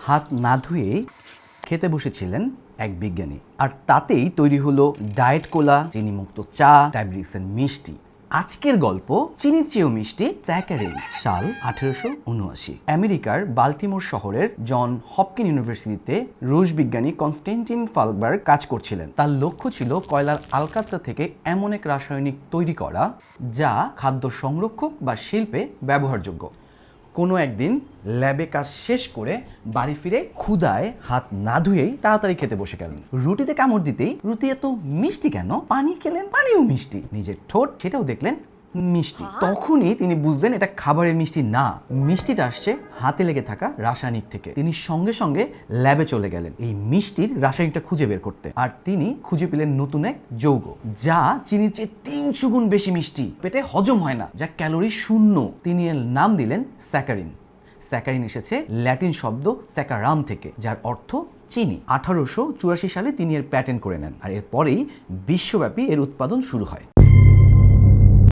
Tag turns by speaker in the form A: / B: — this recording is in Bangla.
A: হাত না ধুয়েই খেতে বসেছিলেন এক বিজ্ঞানী, আর তাতেই তৈরি হলো ডায়েট কোলা, চিনিমুক্ত চা, ডায়াবেটিসের মিষ্টি। আজকের গল্প চিনির চেয়েও মিষ্টি, স্যাকারিন। সাল 1879। আমেরিকার বাল্টিমোর শহরের জন হপকিন ইউনিভার্সিটিতে রুশ বিজ্ঞানী কনস্ট্যান্টিন ফালবার্গ কাজ করছিলেন। তার লক্ষ্য ছিল কয়লার আলকাতরা থেকে এমন এক রাসায়নিক তৈরি করা যা খাদ্য সংরক্ষক বা শিল্পে ব্যবহারযোগ্য। কোনো একদিন ল্যাবে কাজ শেষ করে বাড়ি ফিরে ক্ষুধায় হাত না ধুয়েই তাড়াতাড়ি খেতে বসে গেলেন। রুটিতে কামড় দিতেই রুটি এত মিষ্টি কেন? পানি খেলেন, পানিও মিষ্টি। নিজের ঠোঁট, সেটাও দেখলেন মিষ্টি। তখনই তিনি বুঝলেন এটা খাবারের মিষ্টি না, মিষ্টিটা আসছে হাতে লেগে থাকা রাসায়নিক থেকে। তিনি সঙ্গে সঙ্গে ল্যাবে চলে গেলেন এই মিষ্টির রাসায়নিকটা খুঁজে বের করতে। আর তিনি খুঁজে পেলেন নতুন এক যৌগ যা চিনির চেয়ে 300 গুণ বেশি মিষ্টি, পেটে হজম হয় না, যা ক্যালোরি শূন্য। তিনি এর নাম দিলেন স্যাকারিন। স্যাকারিন এসেছে ল্যাটিন শব্দ স্যাকারাম থেকে, যার অর্থ চিনি। 1884 সালে তিনি এর প্যাটেন্ট করে নেন, আর এরপরেই বিশ্বব্যাপী এর উৎপাদন শুরু হয়।